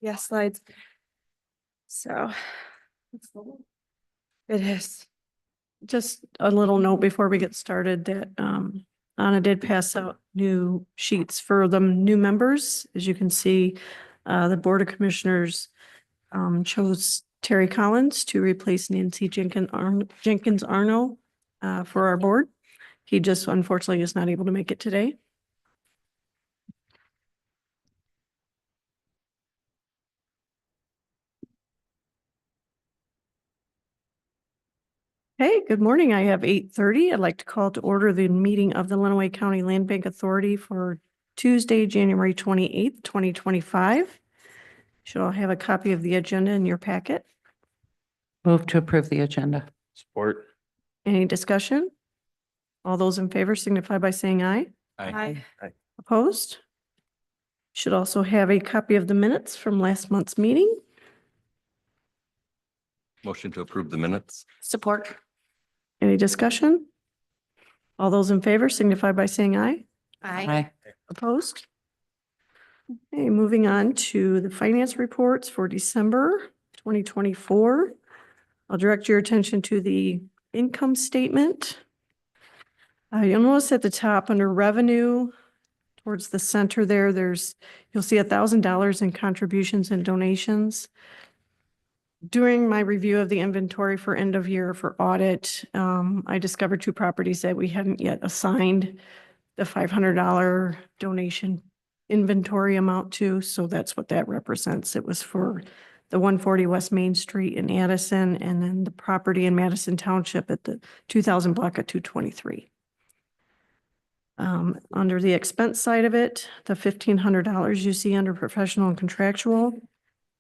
Yeah, slides. So it is. Just a little note before we get started that Anna did pass out new sheets for the new members. As you can see, the Board of Commissioners chose Terry Collins to replace Nancy Jenkins Arno for our board. He just unfortunately is not able to make it today. Hey, good morning. I have 8:30. I'd like to call to order the meeting of the Lenawee County Land Bank Authority for Tuesday, January 28th, 2025. Should all have a copy of the agenda in your packet. Move to approve the agenda. Support. Any discussion? All those in favor signify by saying aye. Aye. Opposed? Should also have a copy of the minutes from last month's meeting. Motion to approve the minutes. Support. Any discussion? All those in favor signify by saying aye. Aye. Opposed? Okay, moving on to the finance reports for December 2024. I'll direct your attention to the income statement. You'll notice at the top under revenue, towards the center there, you'll see $1,000 in contributions and donations. During my review of the inventory for end of year for audit, I discovered 2 properties that we hadn't yet assigned the $500 donation inventory amount to. So that's what that represents. It was for the 140 West Main Street in Addison, and then the property in Madison Township at the 2000 block of 223. Under the expense side of it, the $1,500 you see under professional and contractual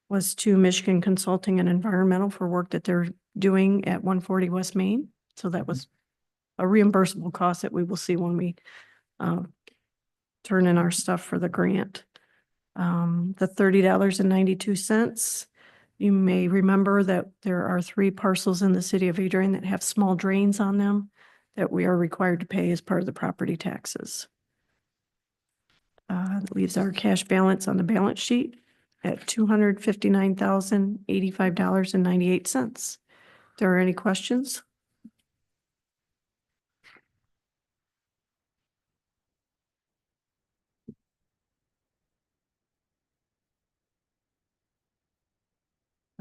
was to Michigan Consulting and Environmental for work that they're doing at 140 West Main. So that was a reimbursable cost that we will see when we turn in our stuff for the grant. The $30.92, you may remember that there are 3 parcels in the city of Adrian that have small drains on them that we are required to pay as part of the property taxes. That leaves our cash balance on the balance sheet at $259,085.98. There are any questions?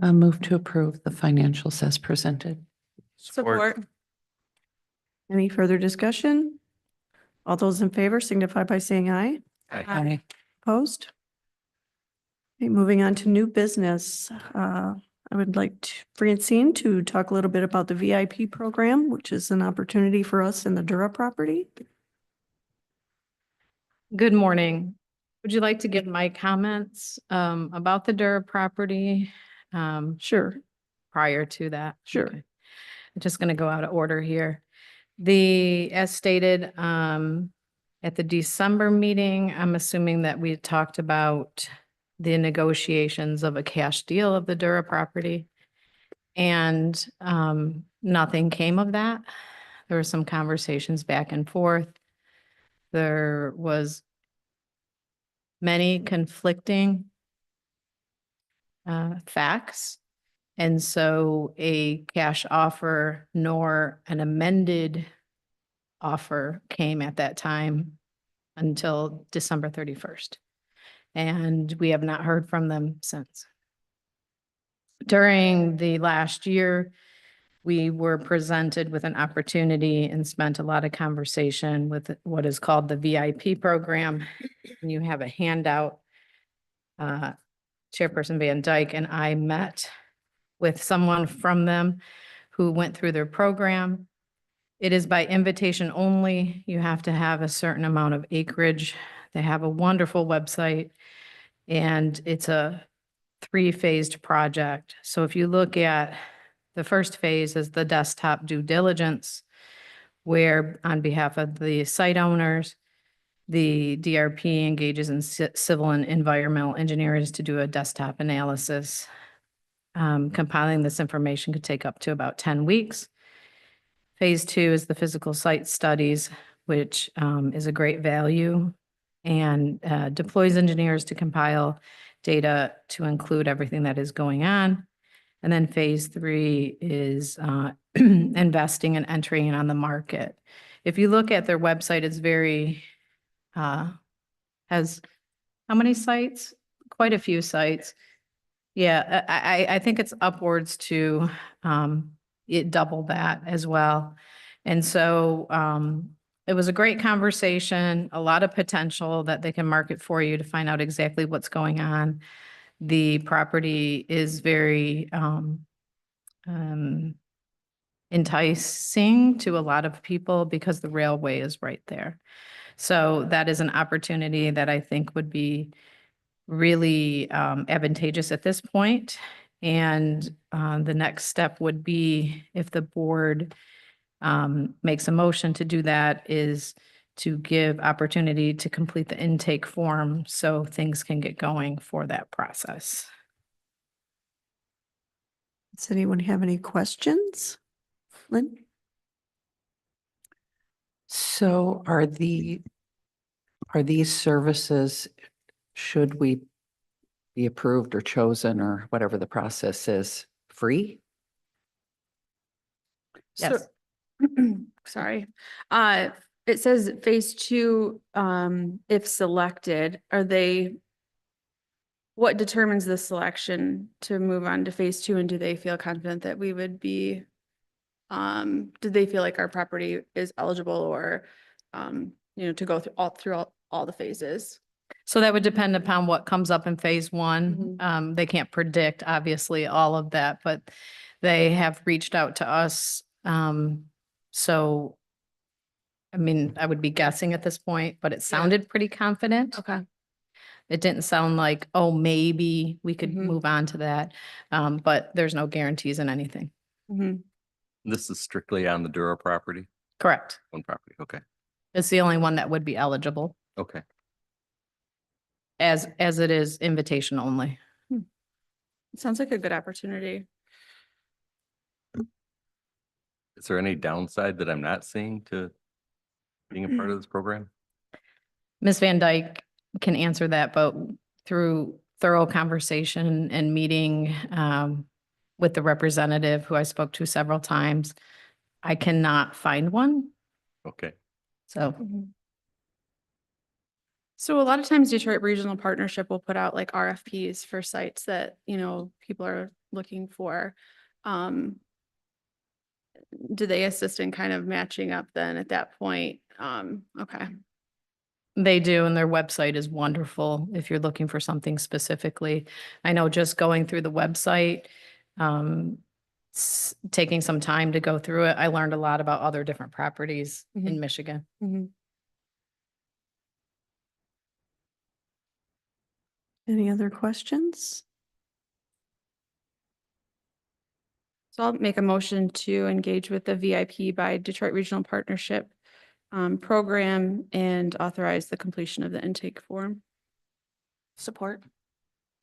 Move to approve the financials as presented. Support. Any further discussion? All those in favor signify by saying aye. Aye. Opposed? Okay, moving on to new business. I would like Francine to talk a little bit about the VIP program, which is an opportunity for us in the Dura property. Good morning. Would you like to give my comments about the Dura property Sure. prior to that? Sure. Okay. I'm just going to go out of order here. As stated at the December meeting, I'm assuming that we had talked about the negotiations of a cash deal of the Dura property, and nothing came of that. There were some conversations back and forth. There was many conflicting facts. And so a cash offer nor an amended offer came at that time until December 31st. And we have not heard from them since. During the last year, we were presented with an opportunity and spent a lot of conversation with what is called the VIP program. And you have a handout. Chairperson Van Dyke and I met with someone from them who went through their program. It is by invitation only. You have to have a certain amount of acreage. They have a wonderful website, and it's a 3-phased project. So if you look at the first phase is the desktop due diligence, where on behalf of the site owners, the DRP engages in civil and environmental engineers to do a desktop analysis. Compiling this information could take up to about 10 weeks. Phase 2 is the physical site studies, which is a great value and deploys engineers to compile data to include everything that is going on. And then phase 3 is investing and entering it on the market. If you look at their website, it's very, has how many sites? Quite a few sites. Yeah, I think it's upwards to it double that as well. And so it was a great conversation, a lot of potential that they can market for you to find out exactly what's going on. The property is very enticing to a lot of people because the railway is right there. So that is an opportunity that I think would be really advantageous at this point. And the next step would be, if the board makes a motion to do that, is to give opportunity to complete the intake form so things can get going for that process. Does anyone have any questions? Lynn? So are these services, should we be approved or chosen or whatever the process is, free? Yes. Sorry. It says phase 2, if selected, what determines the selection to move on to phase 2? And do they feel confident that we would be, do they feel like our property is eligible or, to go through all the phases? So that would depend upon what comes up in phase 1. Mhm. They can't predict, obviously, all of that, but they have reached out to us. So, I mean, I would be guessing at this point, but it sounded pretty confident. Okay. It didn't sound like, oh, maybe we could Mhm. move on to that. But there's no guarantees in anything. Mhm. This is strictly on the Dura property, Correct. one property. Okay. It's the only one that would be eligible, Okay. as it is invitation only. It sounds like a good opportunity. Is there any downside that I'm not seeing to being a part of this program? Ms. Van Dyke can answer that, but through thorough conversation and meeting with the representative who I spoke to several times, I cannot find one. Okay. So So a lot of times Detroit Regional Partnership will put out like RFPs for sites that, people are looking for. Do they assist in kind of matching up then at that point? Okay. they do, and their website is wonderful if you're looking for something specifically. I know just going through the website, taking some time to go through it, I learned a lot about other different properties in Michigan. Any other questions? So I'll make a motion to engage with the VIP by Detroit Regional Partnership program and authorize the completion of the intake form. Support.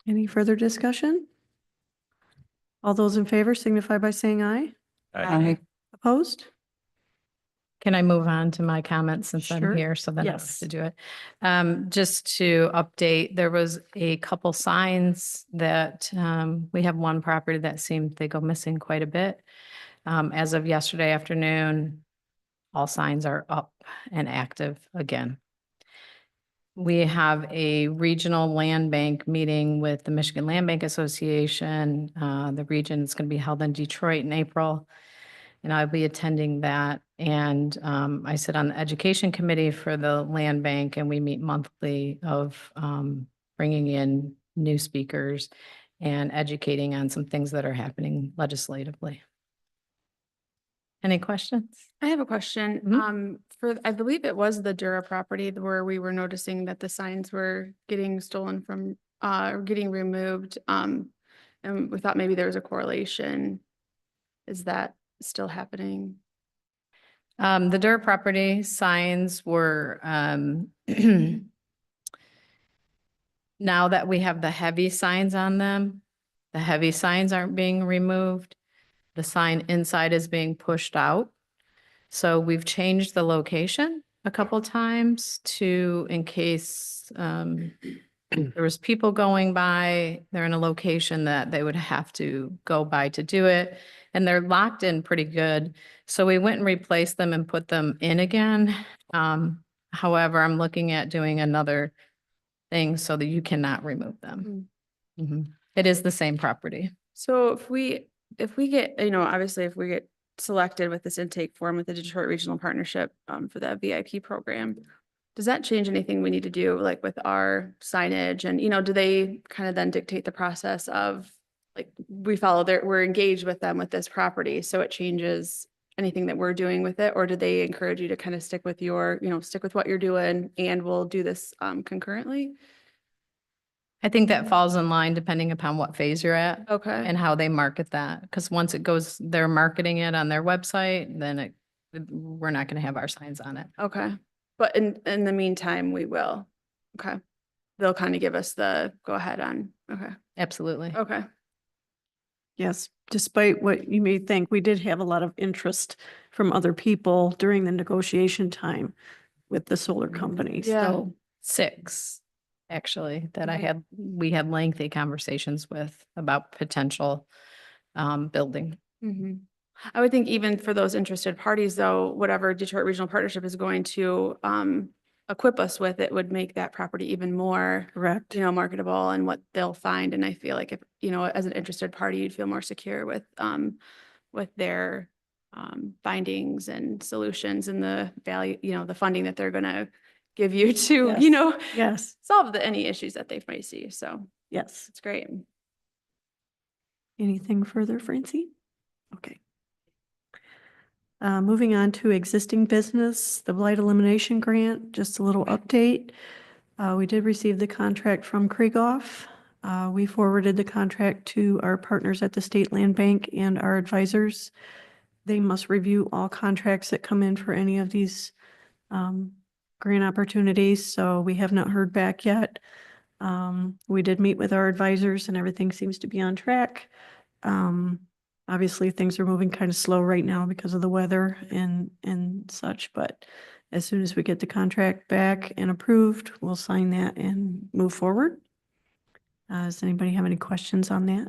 Any further discussion? All those in favor signify by saying aye. Aye. Opposed? Can I move on to my comments since Sure. I'm here? So then I don't have Yes. to do it. Just to update, there was a couple signs that we have one property that seemed they go missing quite a bit. As of yesterday afternoon, all signs are up and active again. We have a regional land bank meeting with the Michigan Land Bank Association. The region is going to be held in Detroit in April, and I'll be attending that. And I sit on the education committee for the land bank, and we meet monthly of bringing in new speakers and educating on some things that are happening legislatively. Any questions? I have a question. I believe it was the Dura property where we were noticing that the signs were getting stolen from, or getting removed. And we thought maybe there was a correlation. Is that still happening? The Dura property signs were, now that we have the heavy signs on them, the heavy signs aren't being removed. The sign inside is being pushed out. So we've changed the location a couple times to, in case there was people going by, they're in a location that they would have to go by to do it. And they're locked in pretty good. So we went and replaced them and put them in again. However, I'm looking at doing another thing so that you cannot remove them. Mhm. It is the same property. So if we get, you know, obviously if we get selected with this intake form with the Detroit Regional Partnership for the VIP program, does that change anything we need to do like with our signage and, you know, do they kind of then dictate the process of like we're engaged with them with this property, so it changes anything that we're doing with it? Or do they encourage you to kind of stick with stick with what you're doing and we'll do this concurrently? I think that falls in line depending upon what phase you're at. Okay. And how they market that, because once it goes, they're marketing it on their website, then we're not gonna have our signs on it. Okay, but in the meantime, we will. Okay. They'll kind of give us the go ahead on, okay, Absolutely. okay. Yes, despite what you may think, we did have a lot of interest from other people during the negotiation time with the solar company. Yeah. So 6, actually, that Okay. we had lengthy conversations with about potential building. Mhm. I would think even for those interested parties, though, whatever Detroit Regional Partnership is going to equip us with, it would make that property even more, correct. marketable and what they'll find. And I feel like if, as an interested party, you'd feel more secure with their findings and solutions and the value, the funding that they're gonna give you to, Yes. Yes, solve any issues that they might see. So yes. it's great. Anything further, Francie? Okay. Moving on to existing business, the blight elimination grant, just a little update. We did receive the contract from Krieghoff. We forwarded the contract to our partners at the State Land Bank and our advisors. They must review all contracts that come in for any of these grant opportunities, so we have not heard back yet. We did meet with our advisors and everything seems to be on track. Obviously, things are moving kind of slow right now because of the weather and such, but as soon as we get the contract back and approved, we'll sign that and move forward. Does anybody have any questions on that?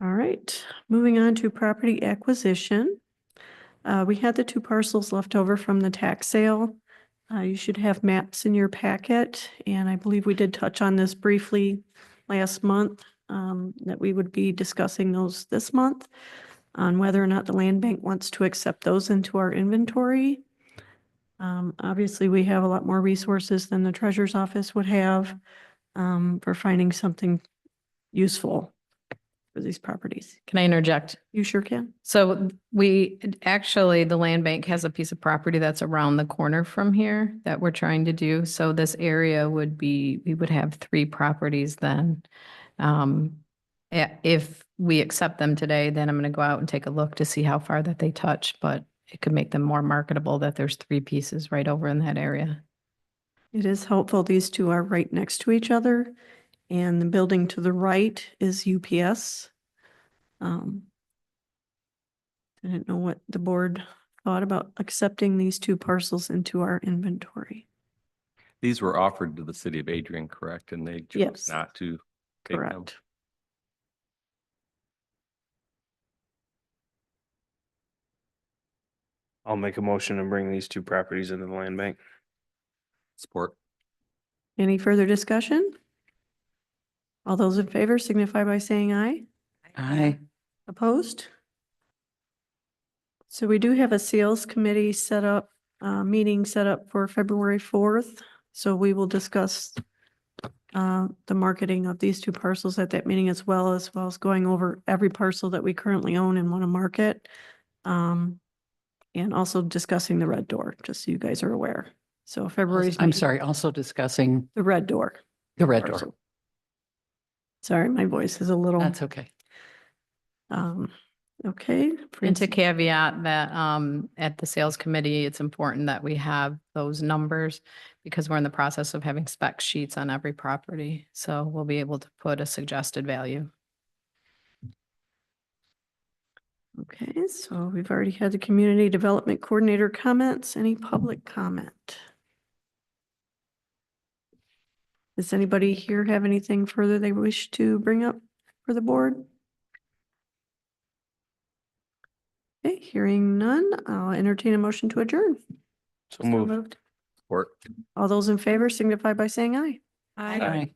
All right, moving on to property acquisition. We had the 2 parcels left over from the tax sale. You should have maps in your packet, and I believe we did touch on this briefly last month, that we would be discussing those this month on whether or not the land bank wants to accept those into our inventory. Obviously, we have a lot more resources than the treasurer's office would have for finding something useful for these properties. Can I interject? You sure can. So the land bank has a piece of property that's around the corner from here that we're trying to do. So this area we would have 3 properties then. If we accept them today, then I'm going to go out and take a look to see how far that they touch, but it could make them more marketable that there's 3 pieces right over in that area. It is helpful. These 2 are right next to each other, and the building to the right is UPS. I didn't know what the board thought about accepting these 2 parcels into our inventory. These were offered to the city of Adrian, correct? And they chose Yes. not to take them. Correct. I'll make a motion and bring these 2 properties into the land bank. Support. Any further discussion? All those in favor signify by saying aye. Aye. Opposed? So we do have a sales committee set up, meeting set up for February 4th. So we will discuss the marketing of these 2 parcels at that meeting as well as going over every parcel that we currently own and want to market. And also discussing the red door, just so you guys are aware. So February's. I'm meeting- sorry, also discussing The red door. the red door. parcel. Sorry, my voice is a little. That's okay. Okay. And to Francie? caveat that at the sales committee, it's important that we have those numbers because we're in the process of having spec sheets on every property. So we'll be able to put a suggested value. Okay, so we've already had the community development coordinator comments. Any public comment? Does anybody here have anything further they wish to bring up for the board? Okay, hearing none, I'll entertain a motion to adjourn. So moved. Or All those in favor signify by saying aye. Aye.